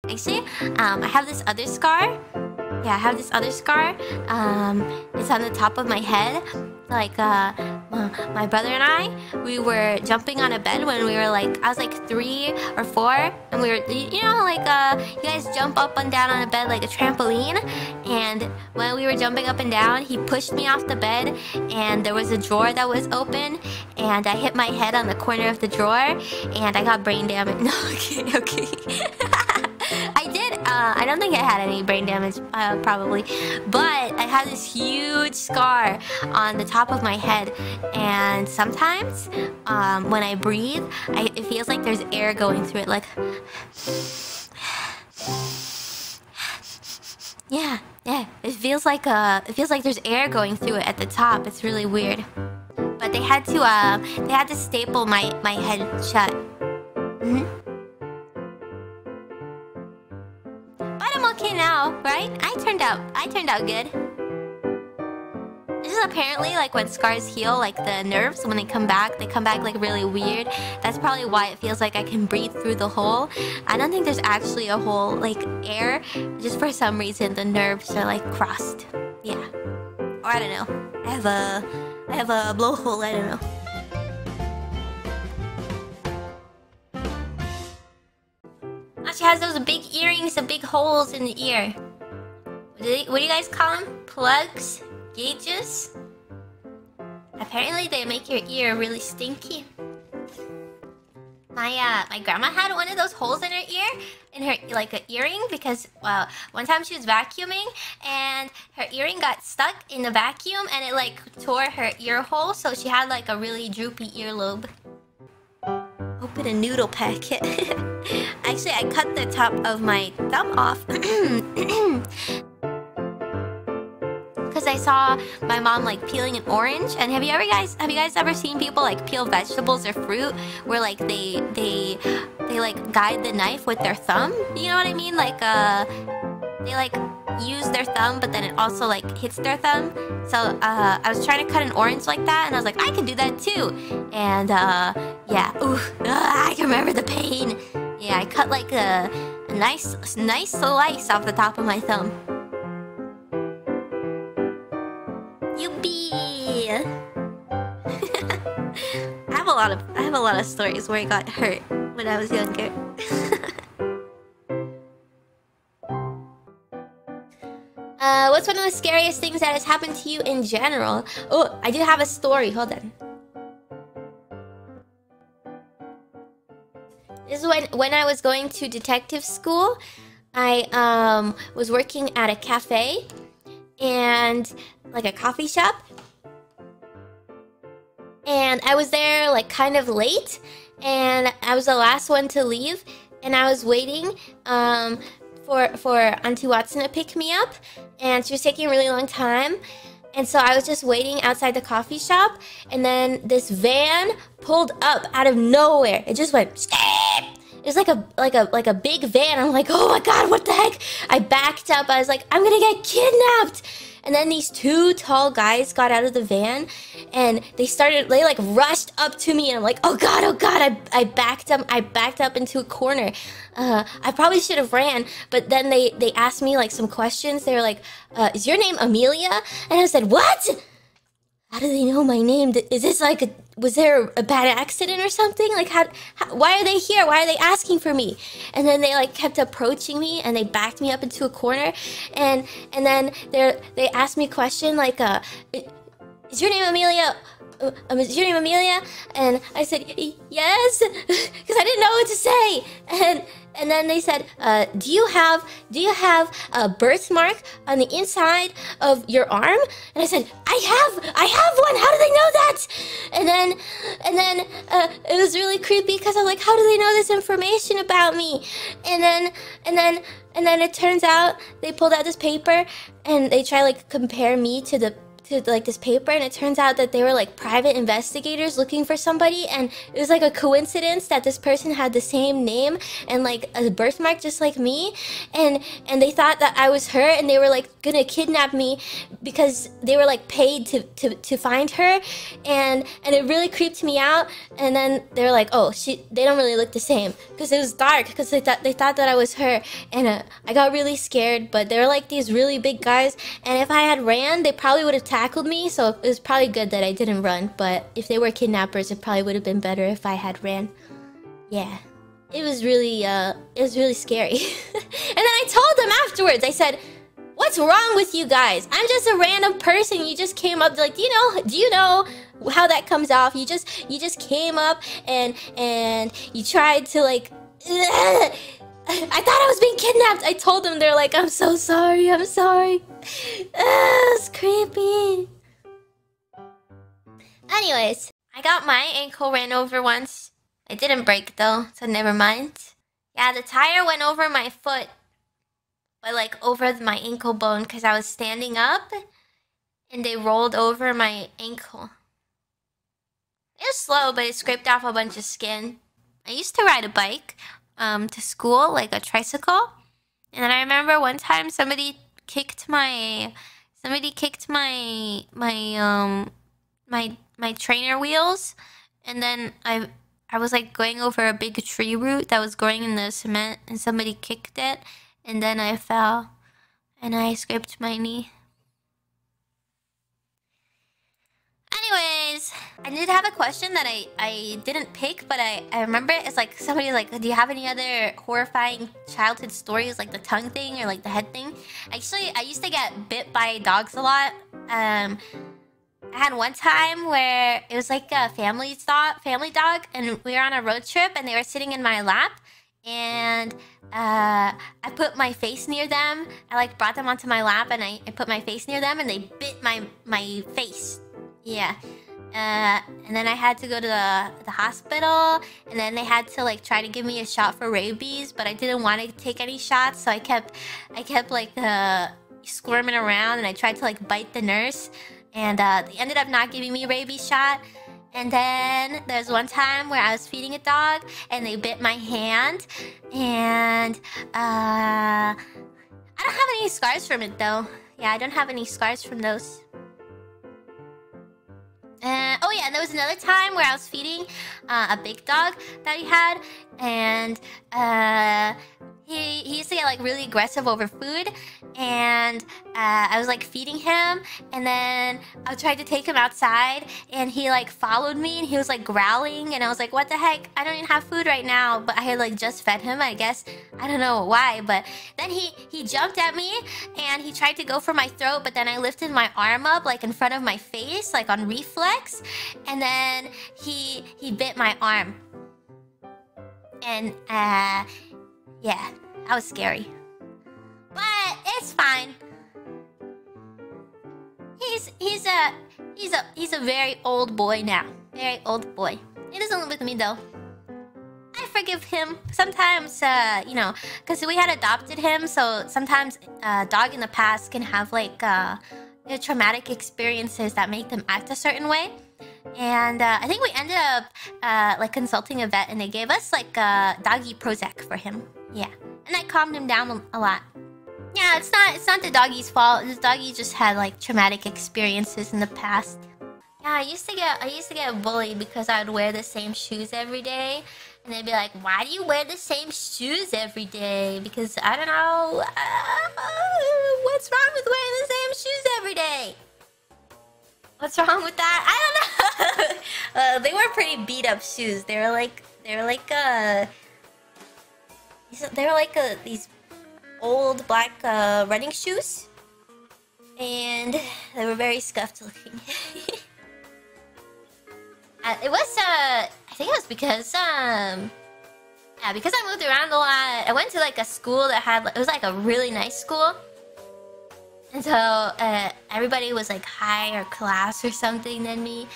Actually, I have this other scar. Yeah, I have this other scar. It's on the top of my head. Like, my brother and I, we were jumping on a bed when we were like, I was like 3 or 4, and we were, you know, like, you guys jump up and down on a bed like a trampoline, and when we were jumping up and down, he pushed me off the bed, and there was a drawer that was open, and I hit my head on the corner of the drawer, and I got brain damage. No, okay. I did, I don't think I had any brain damage, probably, but I had this huge scar on the top of my head, and sometimes, when I breathe, it feels like there's air going through it, like, yeah, it feels like there's air going through it at the top. It's really weird, but they had to staple my head shut. But I'm okay now, right? I turned out good. This is apparently like when scars heal, like the nerves, when they come back like really weird. That's probably why it feels like I can breathe through the hole. I don't think there's actually a hole, like air. Just for some reason the nerves are like crossed. Yeah. Or I don't know. I have a blowhole, I don't know. She has those big earrings, the big holes in the ear. What do you guys call them? Plugs? Gauges? Apparently they make your ear really stinky. My grandma had one of those holes in her ear, in her like an earring, because one time she was vacuuming and her earring got stuck in the vacuum and it like tore her ear hole, so she had like a really droopy earlobe. Open a noodle packet. Actually, I cut the top of my thumb off because I saw my mom like peeling an orange. And have you guys ever seen people like peel vegetables or fruit where like they like guide the knife with their thumb? You know what I mean? Like they like use their thumb, but then it also like hits their thumb. So I was trying to cut an orange like that, and I was like, I can do that too. And yeah, I can remember the pain. Yeah, I cut like a nice slice off the top of my thumb. Yuppie! I have a lot of stories where I got hurt when I was younger. What's one of the scariest things that has happened to you in general? Oh, I do have a story. Hold on. This is when I was going to detective school. I was working at a cafe and like a coffee shop. And I was there like kind of late, and I was the last one to leave, and I was waiting for Auntie Watson to pick me up, and she was taking a really long time. And so I was just waiting outside the coffee shop, and then this van pulled up out of nowhere. It just went. It was like a big van. I'm like, oh my god, what the heck? I backed up. I was like, I'm gonna get kidnapped. And then these 2 tall guys got out of the van, and they like rushed up to me, and I'm like, oh god, I backed up into a corner. I probably should have ran, but then they asked me like some questions. They were like, is your name Amelia? And I said, what? How do they know my name? Is this like was there a bad accident or something? Like, why are they here? Why are they asking for me? And then they like kept approaching me, and they backed me up into a corner, and then they asked me a question like, is your name Amelia? Is your name Amelia? And I said, yes, because I didn't know what to say. And then they said, do you have a birthmark on the inside of your arm? And I said, I have one. How do they know that? And then it was really creepy because I was like, how do they know this information about me? And then it turns out they pulled out this paper and they try like compare me to to like this paper, and it turns out that they were like private investigators looking for somebody, and it was like a coincidence that this person had the same name and like a birthmark just like me, and they thought that I was her, and they were like gonna kidnap me because they were like paid to find her, and it really creeped me out. And then they were like, oh, they don't really look the same, because it was dark, because they thought that I was her, and I got really scared. But they were like these really big guys, and if I had ran, they probably would have tackled me, so it was probably good that I didn't run. But if they were kidnappers, it probably would have been better if I had ran. Yeah, it was really scary. And then I told them afterwards, I said, what's wrong with you guys? I'm just a random person. You just came up, like, do you know how that comes off? You just came up and you tried to like I thought I was being kidnapped. I told them, they're like, I'm so sorry, I'm sorry. It's creepy. Anyways, I got my ankle ran over once. I didn't break though, so never mind. Yeah, the tire went over my foot, but like over my ankle bone, because I was standing up and they rolled over my ankle. It was slow, but it scraped off a bunch of skin. I used to ride a bike to school, like a tricycle. And then I remember one time somebody kicked my trainer wheels, and then I was like going over a big tree root that was growing in the cement, and somebody kicked it, and then I fell and I scraped my knee. Anyways, I did have a question that I didn't pick, but I remember it's like somebody like, do you have any other horrifying childhood stories, like the tongue thing or like the head thing? Actually, I used to get bit by dogs a lot. I had one time where it was like a family dog, and we were on a road trip, and they were sitting in my lap, and I put my face near them. I like brought them onto my lap, and I put my face near them, and they bit my face. Yeah. And then I had to go to the hospital, and then they had to like try to give me a shot for rabies, but I didn't want to take any shots, so I kept like squirming around, and I tried to like bite the nurse, and they ended up not giving me a rabies shot. And then there's one time where I was feeding a dog, and they bit my hand, and I don't have any scars from it though. Yeah, I don't have any scars from those. Oh yeah, and there was another time where I was feeding a big dog that he had, and he used to get like really aggressive over food, and I was like feeding him, and then I tried to take him outside, and he like followed me, and he was like growling, and I was like, what the heck, I don't even have food right now, but I had like just fed him, I guess. I don't know why, but then he jumped at me, and he tried to go for my throat, but then I lifted my arm up like in front of my face, like on reflex, and then he bit my arm. And yeah, that was scary, but it's fine. He's a very old boy now. Very old boy. He doesn't live with me though. I forgive him. Sometimes, you know, because we had adopted him, so sometimes a dog in the past can have like you know, traumatic experiences that make them act a certain way. And I think we ended up like consulting a vet, and they gave us like doggy Prozac for him. Yeah, and I calmed him down a lot. Yeah, it's not the doggy's fault. This doggy just had like traumatic experiences in the past. Yeah, I used to get bullied because I would wear the same shoes every day, and they'd be like, "Why do you wear the same shoes every day?" Because I don't know, what's wrong with wearing the same shoes every day? What's wrong with that? I don't know. They were pretty beat up shoes. They were like these old black running shoes, and they were very scuffed looking. It was I think it was because yeah, because I moved around a lot. I went to like a school that had, it was like a really nice school. And so everybody was like higher class or something than me,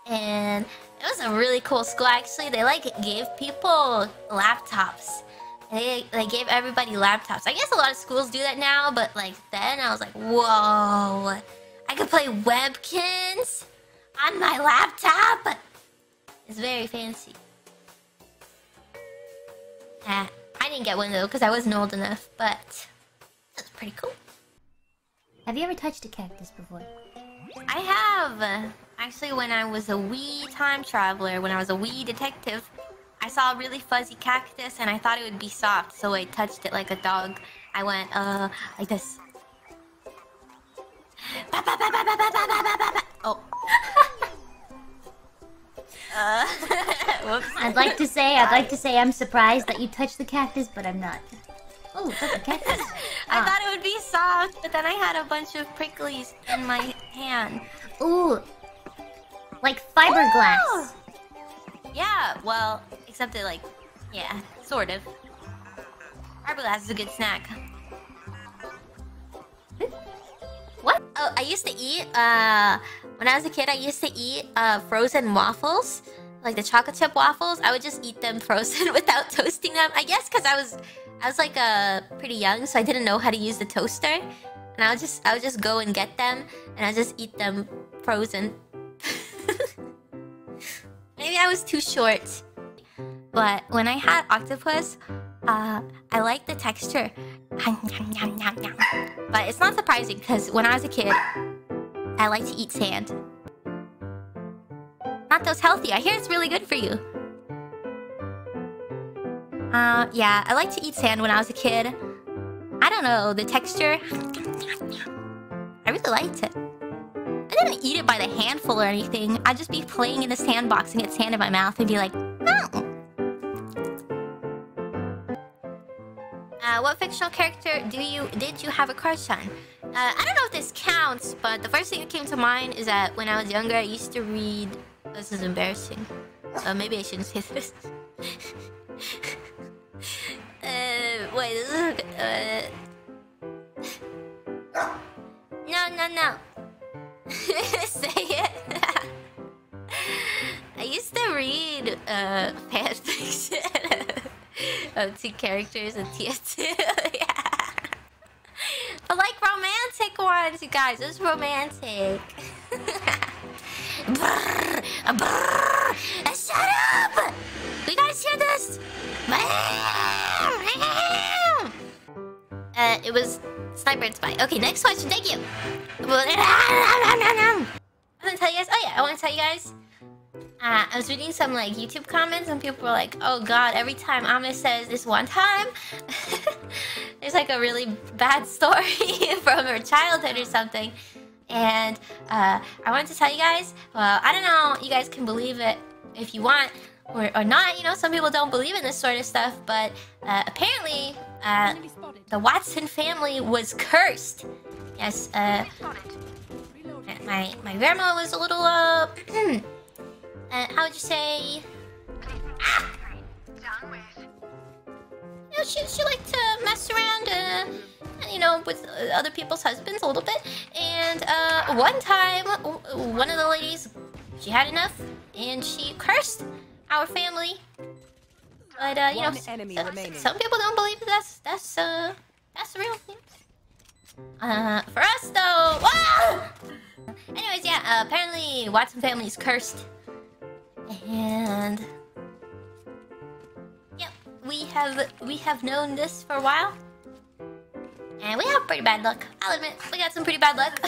and it was a really cool school actually. They like gave people laptops. They gave everybody laptops. I guess a lot of schools do that now, but like then I was like, whoa! I I could play Webkins on my laptop. It's very fancy. I didn't get one though because I wasn't old enough, but that's pretty cool. Have you ever touched a cactus before? I have. Actually, when I was a wee time traveler, when I was a wee detective, I saw a really fuzzy cactus and I thought it would be soft, so I touched it like a dog. I went, like this. Oh. Whoops. I'd like to say I'm surprised that you touched the cactus, but I'm not. Oh, that's a cactus. I thought it would be soft, but then I had a bunch of pricklies in my hand. Ooh. Like fiberglass. Ooh. Yeah, well, except it yeah, sort of. Fiberglass is a good snack. What? Oh, I used to eat, when I was a kid, I used to eat, frozen waffles. Like the chocolate chip waffles. I would just eat them frozen without toasting them. I guess because I was like, pretty young, so I didn't know how to use the toaster. And I would just go and get them, and I'd just eat them frozen. Maybe I was too short. But when I had octopus, I liked the texture. But it's not surprising, because when I was a kid, I liked to eat sand. Not those healthy. I hear it's really good for you. Yeah, I liked to eat sand when I was a kid. I don't know, the texture. I really liked it. I didn't eat it by the handful or anything. I'd just be playing in the sandbox and get sand in my mouth and be like, oh. What fictional character did you have a crush on? I don't know if this counts, but the first thing that came to mind is that when I was younger, I used to read... This is embarrassing. Maybe I shouldn't say this. Wait, this is... No. Say it. I used to read fanfiction of two characters in TF2. Yeah. But like romantic ones, you guys. It's romantic. Shut up! You guys hear this? It was Sniper and Spy. Okay, next question. Thank you. I want to tell you guys. Oh yeah, I want to tell you guys. I was reading some like YouTube comments and people were like, "Oh God, every time Ame says this one time, there's like a really bad story from her childhood or something." And I wanted to tell you guys. Well, I don't know. You guys can believe it if you want or not. You know, some people don't believe in this sort of stuff, but apparently the Watson family was cursed. Yes. My grandma was a little how would you say? You know, she liked to mess around, you know, with other people's husbands a little bit. And one time, one of the ladies, she had enough, and she cursed our family. But you know, some people don't believe that's the real thing. For us though, whoa! Anyways, yeah, apparently Watson family is cursed. And yep, we have known this for a while. And we have pretty bad luck. I'll admit, we got some pretty bad luck.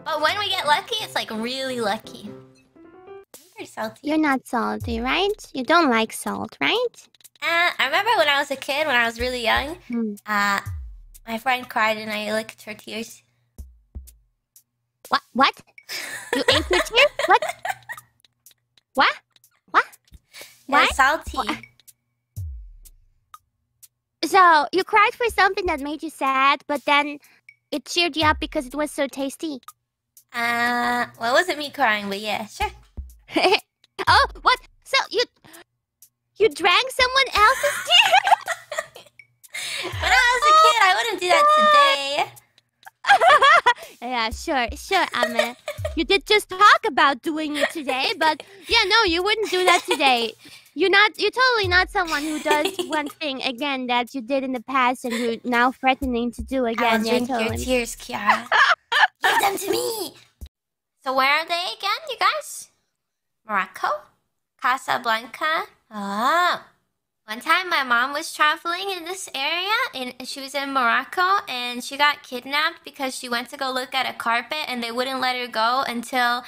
But when we get lucky, it's like really lucky. I'm pretty salty. You're not salty, right? You don't like salt, right? I remember when I was a kid, when I was really young, my friend cried and I licked her tears. What? You ate your tears? What? What? Yeah, salty. What? So, you cried for something that made you sad, but then it cheered you up because it was so tasty. Well, it wasn't me crying, but yeah, sure. Oh, what? So, you drank someone else's tears? When I was a kid, I wouldn't do that today. Yeah, sure, Ame. You did just talk about doing it today, but yeah, no, you wouldn't do that today. You're totally not someone who does one thing again that you did in the past and you're now threatening to do again. I'll drink your tears, Kiara. You them to me. So where are they again, you guys? Morocco? Casablanca? Oh. One time my mom was traveling in this area and she was in Morocco and she got kidnapped because she went to go look at a carpet and they wouldn't let her go until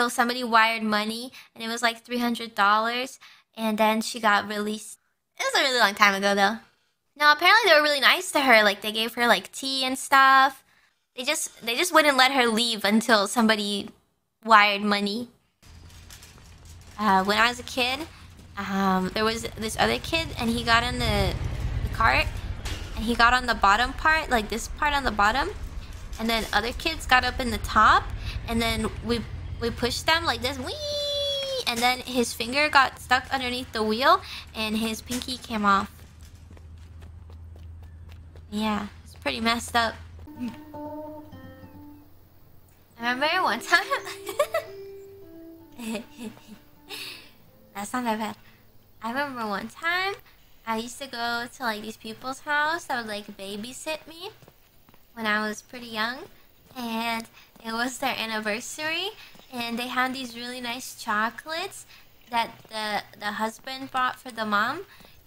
somebody wired money and it was like $300 and then she got released. It was a really long time ago though. No, apparently they were really nice to her. Like they gave her like tea and stuff. They just wouldn't let her leave until somebody wired money. When I was a kid, there was this other kid and he got in the cart and he got on the bottom part, like this part on the bottom, and then other kids got up in the top and then we pushed them like this, whee! And then his finger got stuck underneath the wheel and his pinky came off. Yeah, it's pretty messed up. I remember one time that's not that bad. I remember one time I used to go to like these people's house that would like babysit me when I was pretty young, and it was their anniversary and they had these really nice chocolates that the husband bought for the mom,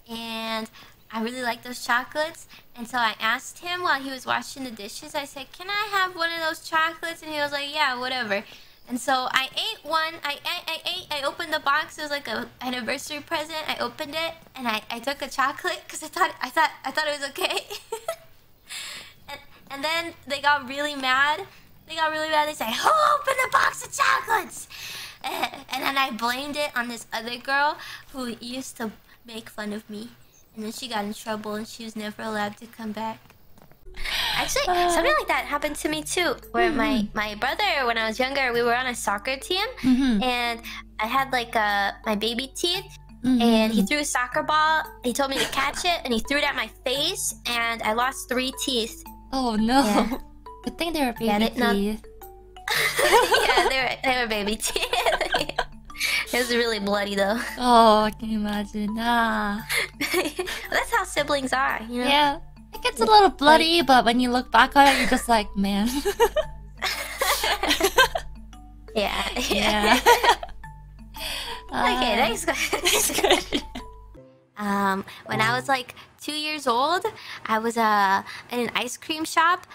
and I really liked those chocolates, and so I asked him while he was washing the dishes, I said, can I have one of those chocolates? And he was like, yeah, whatever. And so I ate one. I opened the box. It was like a anniversary present. I opened it and I took a chocolate because I thought it was okay. and then they got really mad. They said, who opened the box of chocolates? And then I blamed it on this other girl who used to make fun of me. And then she got in trouble and she was never allowed to come back. Actually, something like that happened to me too. Where my brother, when I was younger, we were on a soccer team. And I had like my baby teeth. And he threw a soccer ball. He told me to catch it. And he threw it at my face. And I lost 3 teeth. Oh no. Yeah. Good thing they were baby teeth. Yeah, they were baby teeth. It was really bloody though. Oh, I can imagine. That's how siblings are, you know? Yeah. It gets a little bloody, but when you look back on it, you're just like, man. Yeah. Okay, next question. When I was like 2 years old, I was in an ice cream shop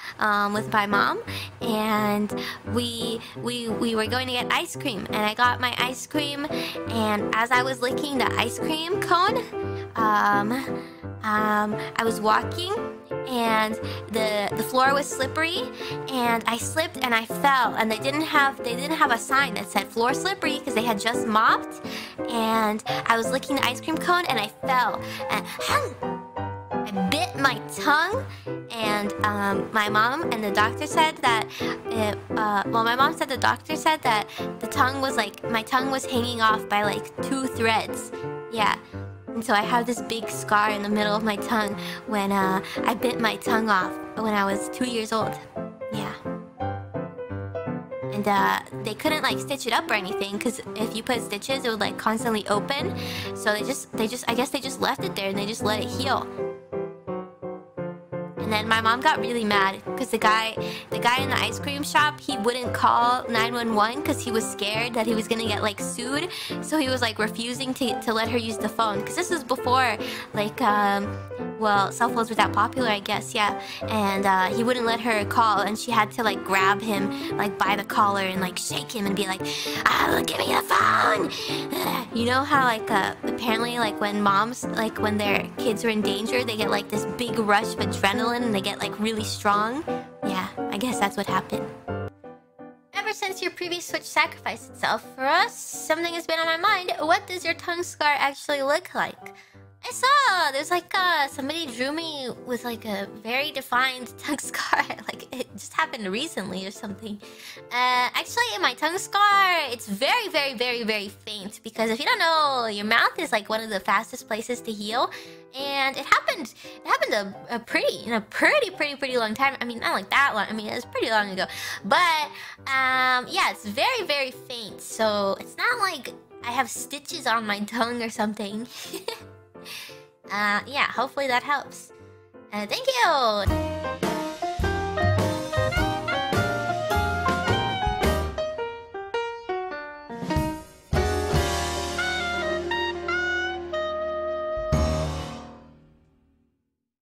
with my mom, and we were going to get ice cream, and I got my ice cream, and as I was licking the ice cream cone, I was walking, and the floor was slippery, and I slipped and I fell, and they didn't have a sign that said floor slippery because they had just mopped, and I was licking the ice cream cone and I fell, and I bit my tongue, and my mom and the doctor said that my mom said the doctor said that my tongue was hanging off by like 2 threads. Yeah. And so I have this big scar in the middle of my tongue when I bit my tongue off when I was 2 years old. Yeah. And they couldn't like stitch it up or anything because if you put stitches, it would like constantly open. So I guess they just left it there and they just let it heal. And then my mom got really mad because the guy in the ice cream shop, he wouldn't call 911 because he was scared that he was gonna get like sued. So he was like refusing to let her use the phone because this was before like cell phones were that popular, I guess. Yeah. And he wouldn't let her call, and she had to like grab him like by the collar and like shake him and be like, give me the phone. You know how like apparently like when moms, like when their kids are in danger, they get like this big rush of adrenaline and they get like really strong? Yeah, I guess that's what happened. Ever since your previous Switch sacrificed itself for us, something has been on my mind. What does your tongue scar actually look like? I saw there's like somebody drew me with like a very defined tongue scar. Like it just happened recently or something. Actually, my tongue scar, it's very, very, very, very faint because if you don't know, your mouth is like one of the fastest places to heal, and it happened a pretty long time. I mean, not like that long. I mean, it was pretty long ago. But yeah, it's very, very faint. So it's not like I have stitches on my tongue or something. Yeah, hopefully that helps. Thank you!